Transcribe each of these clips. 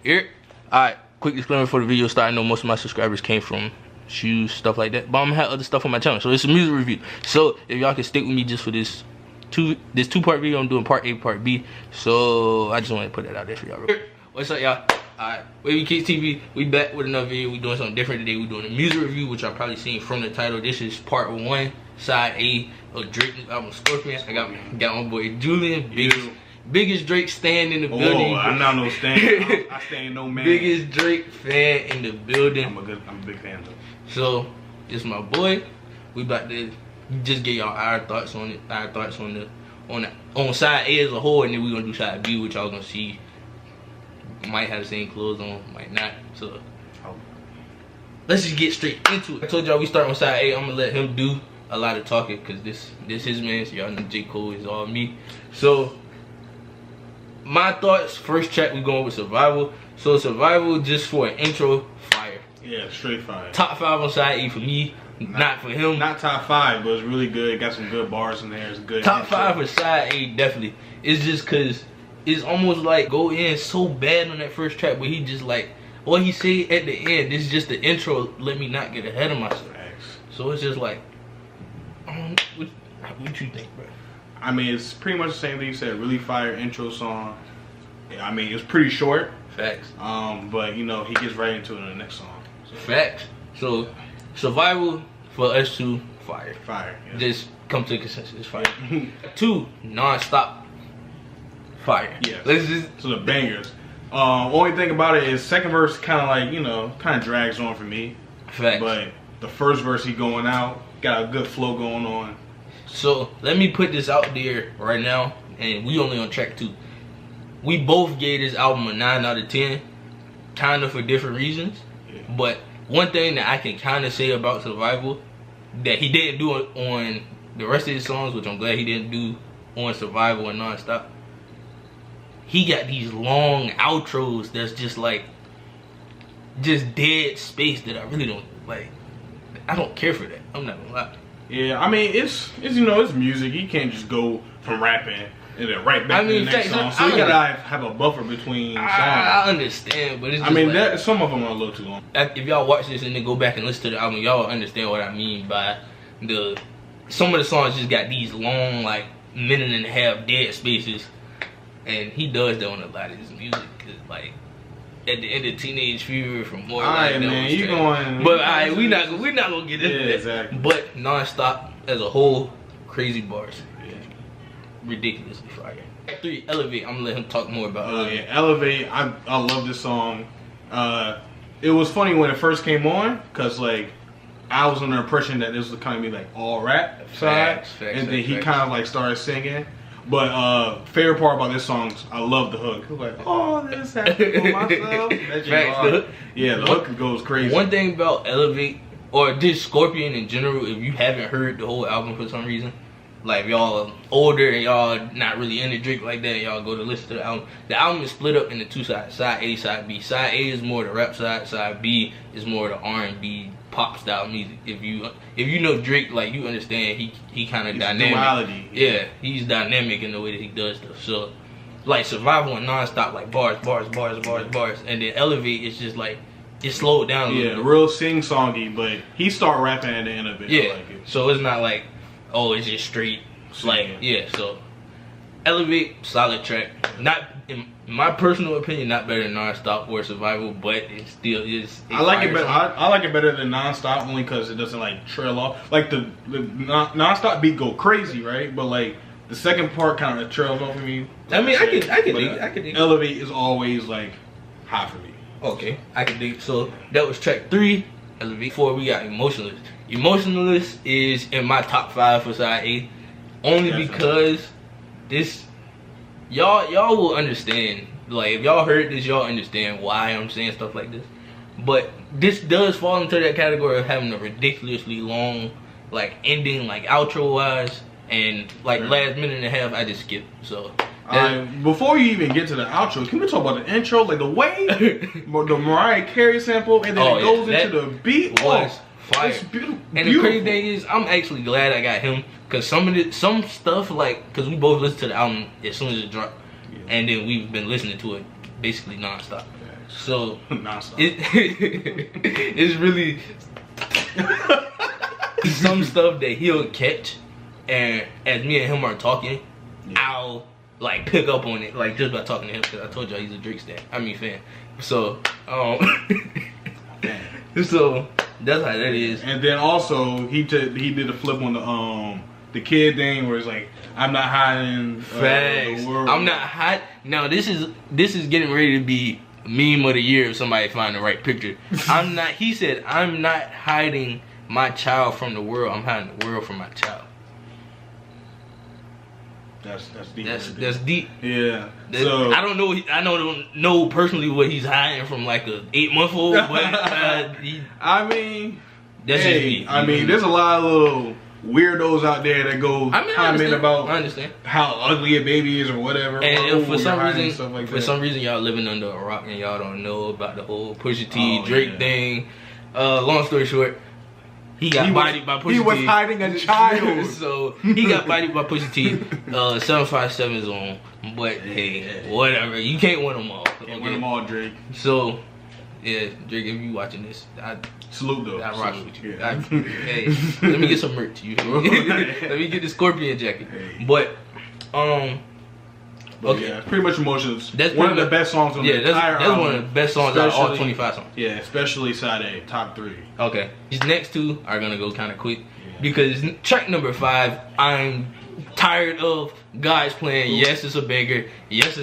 Here. Alright, quick disclaimer for the video start. I know most of my subscribers came from shoes, stuff like that. But I'm gonna have other stuff on my channel. So it's a music review. So if y'all can stick with me just for this two-part video, I'm doing part A, part B. So I just want to put that out there for y'all. What's up, y'all? Alright, Wavy Kicks TV, we back with another video. We doing something different today. We doing a music review, which y'all probably seen from the title. This is part 1, side A of Drake album Scorpion. I got my boy Julian, biggest Drake stan in the building. I'm not no stan. I stand no man. Biggest Drake fan in the building. I'm a big fan though. So this my boy. We about to just get y'all our thoughts on it. Our thoughts on side A as a whole, and then we gonna do side B, which y'all gonna see. Might have the same clothes on, might not. So let's just get straight into it. I told y'all we start on side A. I'm gonna let him do a lot of talking because this his man. So y'all know J. Cole is all me. So my thoughts, first track we going with Survival. So Survival, just for an intro, fire. Yeah, straight fire. Top 5 on side A for me, not for him. Not top 5, but it's really good. It got some good bars in there. It's good. Top 5 for side A, definitely. It's just cause it's almost like go in so bad on that first track, but he just like what he say at the end. This is just the intro. Let me not get ahead of myself. So it's just like, what you think, bro? I mean, it's pretty much the same thing you said. Really fire intro song. I mean, it's pretty short. Facts. But you know, he gets right into it in the next song. So. Facts. So Survival for us two, fire. Fire. Yeah. Just come to a consensus, fire. 2, Non-Stop, fire. Yeah. Let's just so the bangers. Only thing about it is second verse kind of like, you know, kind of drags on for me. Facts. But the first verse he going out, got a good flow going on. So let me put this out there right now, and we only on track 2. We both gave this album a 9 out of 10, kind of for different reasons. Yeah. But one thing that I can kind of say about Survival that he didn't do on the rest of his songs, which I'm glad he didn't do on Survival and Non-Stop. He got these long outros that's just like, just dead space that I really don't like. I don't care for that. I'm not gonna lie. Yeah, I mean, it's you know, it's music. You can't just go from rapping and then right back to the next song. So you gotta have a buffer between songs. I understand, but it's just I mean, like, some of them are a little too long. If y'all watch this and then go back and listen to the album, y'all will understand what I mean by some of the songs just got these long, like, minute and a half dead spaces. And he does that on a lot of his music, cause like at the end of Teenage Fever from more like that man, you going? But we not gonna get into that. Exactly. But Non-Stop as a whole, crazy bars, ridiculously fire. 3, Elevate. I'm gonna let him talk more about. Oh yeah, Elevate. I love this song. It was funny when it first came on, cause like I was under the impression that this was kind of be like all rap side, and then he kind of like started singing. But favorite part about this song, I love the hook. It's like, oh, this happened for myself. Yeah, the hook goes crazy. One thing about Elevate, or just Scorpion in general, if you haven't heard the whole album for some reason, like if y'all older and y'all not really into Drake like that, y'all go to listen to the album. The album is split up into 2 sides, side A, side B. Side A is more the rap side, side B is more the R&B pop style music. If you know Drake, like you understand he kind of dynamic. Duality. Yeah, he's dynamic in the way that he does stuff. So like Survival and Non-Stop, like bars, and then Elevate is just like it slowed down a little bit. Real sing-songy, but he start rapping at the end of it. Yeah, I like it. So it's not like, oh, it's just straight. Like, yeah, so Elevate, solid track. Not, in my personal opinion, not better than Non-Stop or Survival, but it still is. I like it better. I like it better than Non-Stop only because it doesn't like trail off. Like the Non-Stop beat go crazy, right? But like the second part kind of trails off for me. I mean, I can dig it. Elevate is always like high for me. Okay, I can dig it. So that was track 3. Elevate. 4, we got Emotionless. Emotionless is in my top 5 for side A, only because this y'all will understand. Like if y'all heard this, y'all understand why I'm saying stuff like this. But this does fall into that category of having a ridiculously long like ending, like outro wise, and like last minute and a half I just skipped. So before you even get to the outro, can we talk about the intro? Like the way the Mariah Carey sample and then it goes into the beat was fire. It's beautiful. And the crazy thing is, I'm actually glad I got him, cause some stuff like, cause we both listened to the album as soon as it dropped, and then we've been listening to it basically nonstop. So nonstop. It's really some stuff that he'll catch, and as me and him are talking, I'll like pick up on it, like just by talking to him, because I told y'all he's a Drake fan. So so that's how that is. And then also he did a flip on the kid thing where it's like, I'm not hiding Facts. the world. I'm not hiding. Now this is getting ready to be meme of the year if somebody find the right picture. He said, I'm not hiding my child from the world, I'm hiding the world from my child. That's deep. That's deep. Yeah. So I don't know personally what he's hiding from like a 8-month-old, but I mean, that's just me. I mean, there's a lot of little weirdos out there that go comment about how ugly a baby is or whatever. And for some reason, y'all living under a rock and y'all don't know about the whole Pusha T Drake thing. Long story short, he got bodied by Pusha T. He was hiding a child. So he got bodied by Pusha T. 757 is on. But hey, whatever. You can't win them all. Can't win them all, Drake. So, yeah, Drake, if you watching this, salute though. I rock with you. Yeah. Hey, let me get some merch. Let me get the Scorpion jacket. Hey. But okay. Yeah, pretty much Emotions. That's one of the best songs on the entire album. That's one of the best songs out of all 25 songs. Yeah, especially Side A, top 3. Okay. These next two are gonna go kind of quick because track number 5, I'm tired of guys playing. Yes, it's a banger. Yes,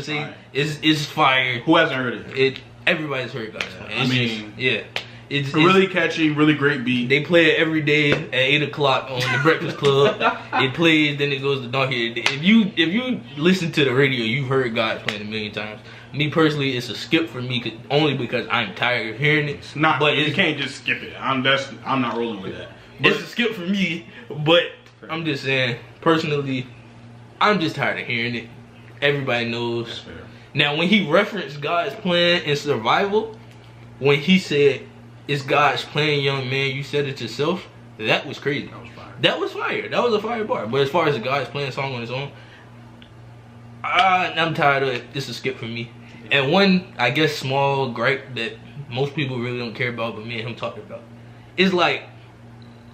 it's fire. Who hasn't heard it? Everybody's heard guys playing. It's really catchy, really great beat. They play it every day at 8 o'clock on the Breakfast Club. It plays, then it goes to Donkey. If you listen to the radio, you've heard guys playing a million times. Me personally, it's a skip for me, only because I'm tired of hearing it. It's not, but you can't just skip it. I'm not rolling with that. But it's a skip for me, but I'm just saying, personally, I'm just tired of hearing it. Everybody knows. Now, when he referenced God's plan in Survival, when he said, it's God's plan, young man, you said it yourself, that was crazy. That was fire. That was a fire bar. But as far as the God's plan song on its own, I'm tired of it. It's a skip for me. And one, I guess, small gripe that most people really don't care about, but me and him talked about, is like,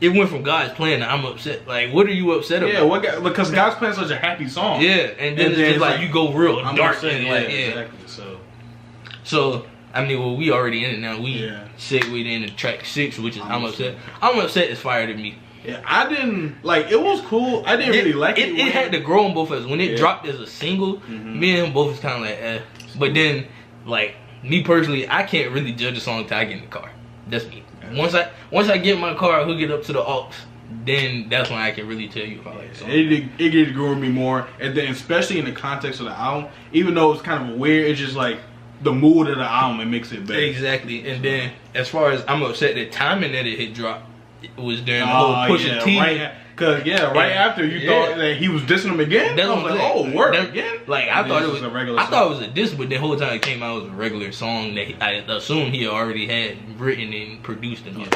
it went from God's plan to I'm upset. Like, what are you upset about? Yeah, because God's plan is such a happy song. Yeah, and then it's just like you go real dark. Upset, and exactly. So, I mean, well, we already in it now. We segued into track 6, which is I'm upset. I'm upset is fire to me. Yeah, I didn't, like, it was cool. I didn't really like it. It had to grow on both of us. When it dropped as a single, me and him both was kind of like, eh. But then, like, me personally, I can't really judge a song until I get in the car. That's me. Once I get in my car, hook it up to the aux, then that's when I can really tell you if I like the song. It did grow on me more. And then, especially in the context of the album, even though it's kind of weird, it's just like, the mood of the album, it makes it better. Exactly. And then, as far as I'm upset, the timing that it had dropped, it was during the whole Pusha T. Right after you thought that he was dissing him again. That's I was like, oh, word again. Like I thought it was a regular. I thought it was a diss, but the whole time it came out it was a regular song that I assumed he already had written and produced and all.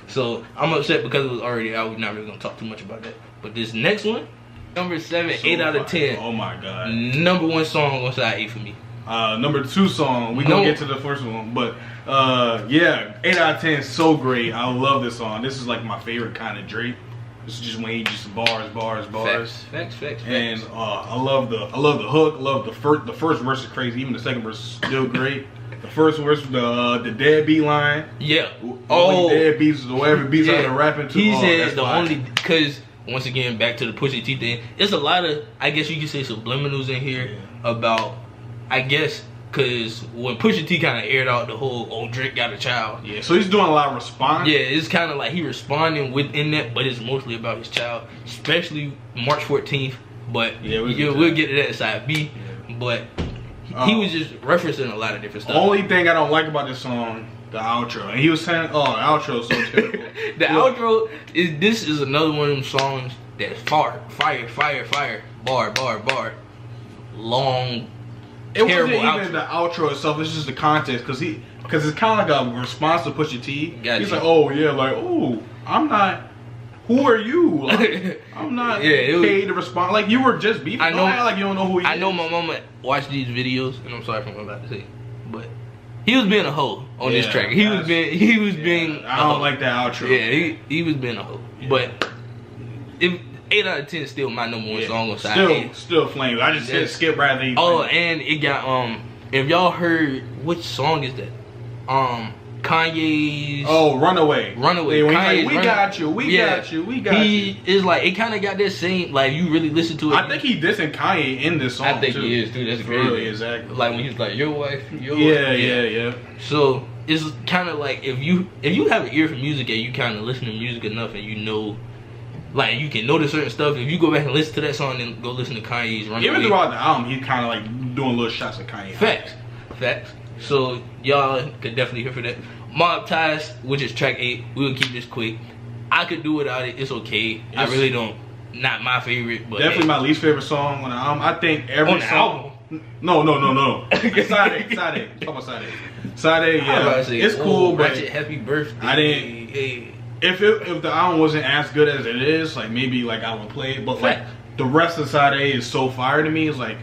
So I'm upset because it was already out. We're not really gonna talk too much about that. But this next one, number 7, 8 out of 10. Oh my god. Number 1 song on side 8 for me. Number 2 song, we gonna get to the first one, but 8 out of 10 is so great. I love this song. This is like my favorite kind of Drake. This is just when he just bars. Facts. And I love the hook. Love the first verse is crazy. Even the second verse is still great. The first verse, the deadbeat line. Yeah. Deadbeats or whatever beats out of rapping to. He said the only because once again back to the Pusha T thing. There's a lot of, I guess you could say, subliminals in here about, I guess, because when Pusha T kind of aired out the whole, Drake got a child. Yeah, so he's doing a lot of response. Yeah, it's kind of like he responding within that, but it's mostly about his child, especially March 14th. But we'll get to that side B. Yeah. But he was just referencing a lot of different stuff. Only thing I don't like about this song, the outro. And he was saying, the outro is so terrible. Outro, this is another one of them songs that's fire, bar, long. It wasn't even the outro itself. It's just the context, because it's kind of like a response to Pusha T. He's like, I'm not. Who are you? Like, I'm not paid to respond. Like, you were just beefing. I know. Like, you don't know who he is. I know my mama watched these videos, and I'm sorry for what I'm about to say. but he was being a hoe on this track. He was being. I don't like that outro. Yeah, he was being a hoe. Yeah. But if 8 out of 10 is still my number one song on side A. Still flames. I just said Skip Bradley. Oh, and it got if y'all heard, which song is that? Kanye's. Oh, Runaway. Kanye's we got you. We got you. He is like, it kind of got that same, like, you really listen to it. I think he dissing Kanye in this song. I think he is too. That's crazy. Really, exactly. Like when he's like, your wife. Yeah. So it's kind of like if you have an ear for music and you kind of listen to music enough and you know, like you can notice certain stuff. If you go back and listen to that song and go listen to Kanye's Runaway. Even throughout the album, he's kind of like doing little shots at Kanye. Facts. So y'all could definitely hear for that. Mob Ties, which is track 8. We'll keep this quick. I could do without it. It's okay. I really don't. Not my favorite, but definitely my least favorite song on the album. I think every song. No. Side A. Talk about Side A. Side A, yeah. It's cool, but Happy Birthday. I didn't. If the album wasn't as good as it is, like maybe like I would play it, but like the rest of Side A is so fire to me. It's like,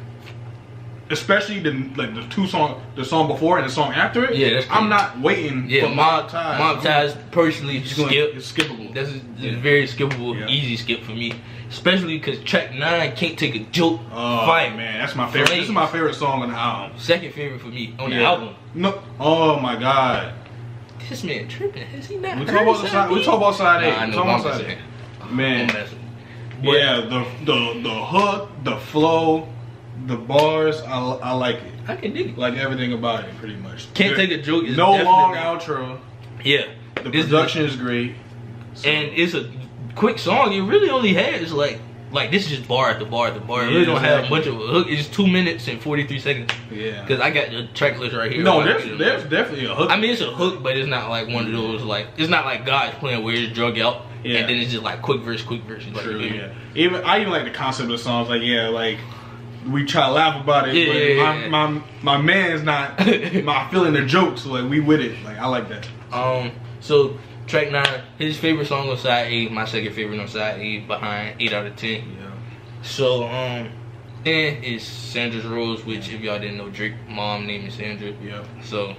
especially the song before and the song after it. Yeah, that's crazy. I'm not waiting for Mob Ties. Mob Ties personally it's skippable. That's a very skippable, easy skip for me. Especially because track 9, Can't Take a Joke. Fight, man, that's my favorite. This is my favorite song on the album. Second favorite for me on the album. No, oh my god. This man tripping. Has he not? We talk about Side A. I know what I'm saying. Man, yeah, the hook, the flow, the bars, I like it. I can dig it. Like everything about it, pretty much. Can't Take a Joke is no long outro. Yeah, the production is great, and it's a quick song. It really only has like this is just bar after bar after bar. It really don't have much of a hook. It's 2 minutes and 43 seconds. Yeah. Because I got the track list right here. No, there's definitely a hook. I mean, it's a hook, but it's not like one of those like it's not like God's playing where it's drug out and then it's just like quick verse. Like, true, yeah. I even like the concept of the songs. Like like we try to laugh about it, but my man's not feeling the jokes. So like we with it. Like I like that. So track 9, his favorite song on side A, my second favorite on side A, behind 8 out of 10. Yeah. So then is Sandra's Rose, which if y'all didn't know, Drake's mom name is Sandra. Yeah. So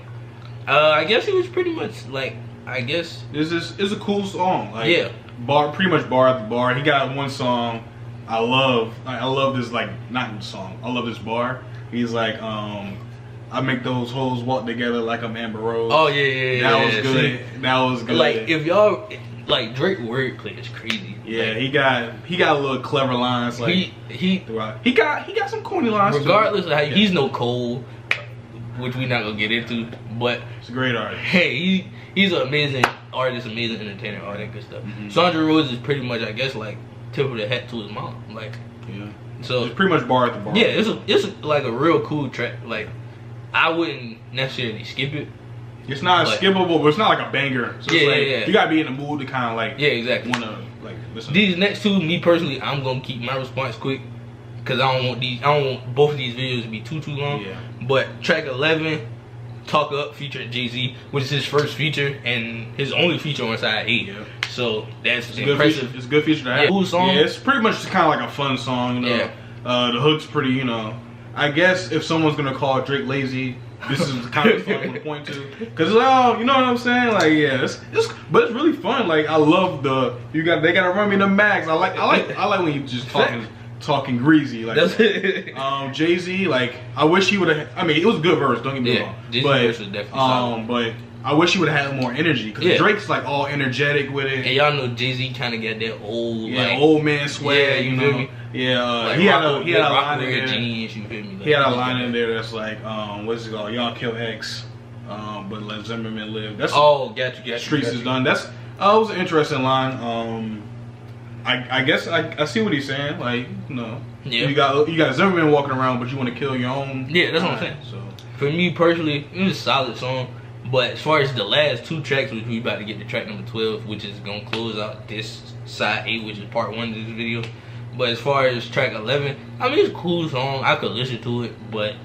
I guess it was pretty much like it's a cool song. Like pretty much bar after bar. He got one song I love this like not song. I love this bar. He's like I make those hoes walk together like I'm Amber Rose. Oh yeah. That was good. That was good. Like if y'all like Drake wordplay is crazy. Yeah, like, he got a little clever lines. Like he got some corny lines. Regardless of how he's no Cole, which we not gonna get into, but he's a great artist. Hey, he's an amazing artist, amazing entertainer, all that good stuff. Sandra Rose is pretty much, I guess, like tip of the hat to his mom. Like so it's pretty much bar at the bar. Yeah, it's like a real cool track. Like I wouldn't necessarily skip it. It's not skippable, but it's not like a banger. So you gotta be in the mood to kind of like exactly wanna like listen. These next two, me personally, I'm gonna keep my response quick because I don't want both of these videos to be too long. Yeah. But track 11, Talk Up featuring Jay-Z, which is his first feature and his only feature on side 8. Yeah. So that's impressive. It's a good feature to have. Cool song. Yeah, it's pretty much just kind of like a fun song. You know? The hook's pretty. I guess if someone's gonna call Drake lazy, this is kind of fun to point to, cause you know what I'm saying? Like but it's really fun. Like I love they gotta run me the max. I like when you just talking greasy like Jay-Z. Like I wish he would have. I mean, it was a good verse. Don't get me wrong. But verse was definitely solid. But I wish he would have had more energy, because Drake's like all energetic with it. And y'all know Jay-Z kind of got that old old man swag. Yeah, you feel me? Yeah, like he had a line in there. Genius, you feel me? Like, he had a line in there that's like, what's it called? Y'all kill X, but let Zimmerman live. That's got you. Streets is done. That's it was an interesting line. I guess I see what he's saying. Like, you got Zimmerman walking around, but you want to kill your own. Yeah, that's what I'm saying. So for me personally, it was a solid song. But as far as the last 2 tracks, which we about to get to track number 12, which is gonna close out this side 8, which is part 1 of this video. But as far as track 11, I mean, it's a cool song. I could listen to it, but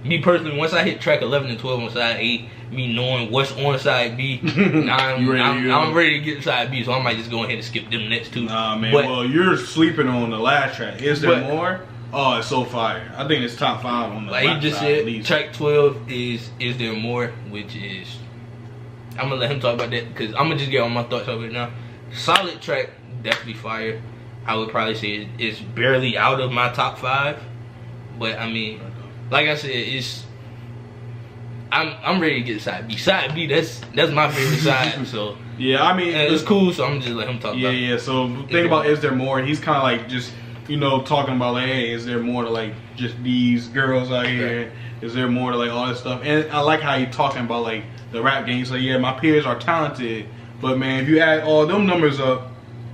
me personally, once I hit track 11 and 12 on side 8, me knowing what's on side B, I'm ready to get to side B, so I might just go ahead and skip them next 2. Nah, man. Well, you're sleeping on the last track. Is there more? Oh, it's so fire. I think it's top 5 on the like he just said. Track 12 is There More, which is I'm gonna let him talk about that because I'm gonna just get all my thoughts of it now. Solid track, definitely fire. I would probably say it's barely out of my top 5, but I mean, like I said, it's I'm ready to get side B. Side B, that's my favorite side. So yeah, I mean, it's cool. So I'm gonna just let him talk. about Yeah. So think about Is There More? He's kind of like just talking about like, hey, is there more to like just these girls out here? Right. Is there more to like all this stuff? And I like how he's talking about like the rap game. So yeah, my peers are talented, but man, if you add all them numbers up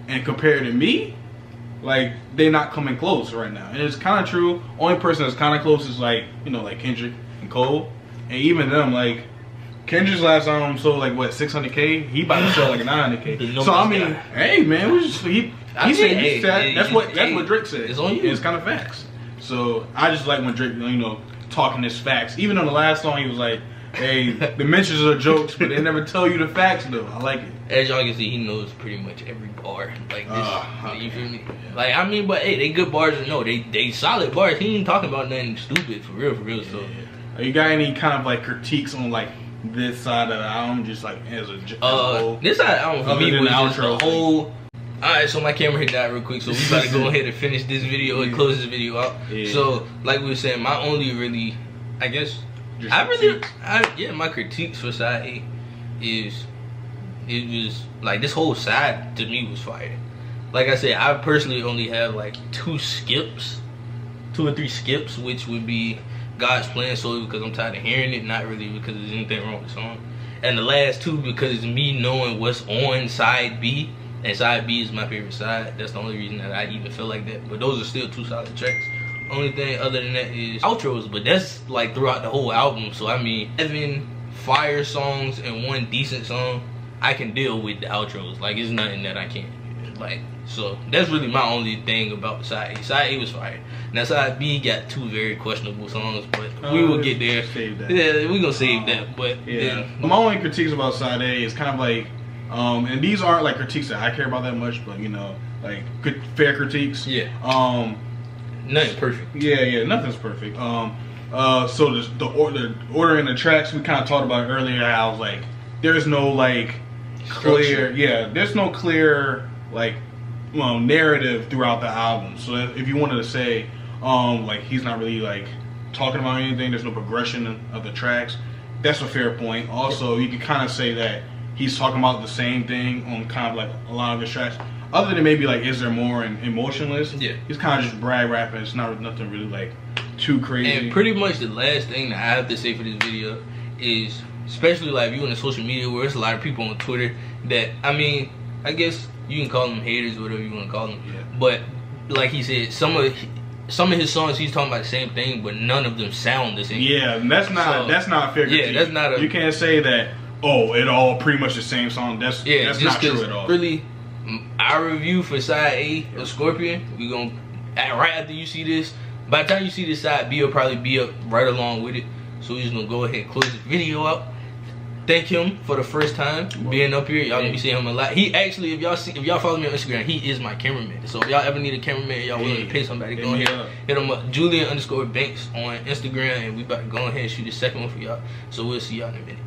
and compare it to me, like they're not coming close right now. And it's kind of true. Only person that's kind of close is like like Kendrick and Cole, and even them like. Kendrick's last album sold like what 600K. He about to sell like 900K. So I mean, hey man, that's what Drake said. It's on you. It's kind of facts. So I just like when Drake, talking his facts. Even on the last song, he was like, "Hey, the mentions are jokes, but they never tell you the facts though." I like it. As y'all can see, he knows pretty much every bar. Like this, you feel me? Like I mean, but hey, they good bars or no? They solid bars. He ain't talking about nothing stupid for real. So, you got any kind of like critiques on like? This side of the album, just like as a whole. This side of the album for me was just the whole. Alright, so my camera hit that real quick, so we about to go ahead and finish this video and close this video out. Yeah. So, like we were saying, my only really, I guess, my critiques for side A is, it was like this whole side to me was fire. Like I said, I personally only have like 2 or 3 skips, which would be God's Plan solely because I'm tired of hearing it, not really because there's anything wrong with the song. And the last 2 because it's me knowing what's on side B, and side B is my favorite side. That's the only reason that I even feel like that. But those are still 2 solid tracks. Only thing other than that is outros, but that's like throughout the whole album. So I mean, 7 fire songs and 1 decent song, I can deal with the outros. Like it's nothing that I can't. Like, so that's really my only thing about side A. Side A was fire. Now side B got 2 very questionable songs, but we will get there. Save that. Yeah, we gonna save that. But yeah, my only critiques about side A is kind of like, and these aren't like critiques that I care about that much, but like good fair critiques. Yeah. Nothing perfect. Yeah, nothing's perfect. So the order in the tracks we kind of talked about earlier. How like there's no like clear. Yeah, there's no clear like narrative throughout the album. So if you wanted to say like he's not really like talking about anything, there's no progression of the tracks, that's a fair point. Also, you can kind of say that he's talking about the same thing on kind of like a lot of his tracks, other than maybe like Is There More and Emotionless. Yeah, he's kind of just brag rapping. It's not nothing really like too crazy. And pretty much the last thing that I have to say for this video is, especially like if you in the social media where there's a lot of people on Twitter that, I mean, I guess you can call them haters or whatever you want to call them. Yeah. But like he said, some of his songs he's talking about the same thing, but none of them sound the same. Yeah, and that's not a fair critique. Yeah, that's not a. You can't say that. Oh, it all pretty much the same song. That's not true at all. Really, our review for side A of Scorpion, we gonna right after you see this. By the time you see this, side B will probably be up right along with it. So we're just gonna go ahead and close this video out. Thank him for the first time being up here. Y'all gonna be seeing him a lot. He actually, if y'all follow me on Instagram, he is my cameraman. So if y'all ever need a cameraman, y'all willing to pay somebody, go ahead, hit him up. Julian_Banks on Instagram, and we about to go ahead and shoot the second one for y'all. So we'll see y'all in a minute.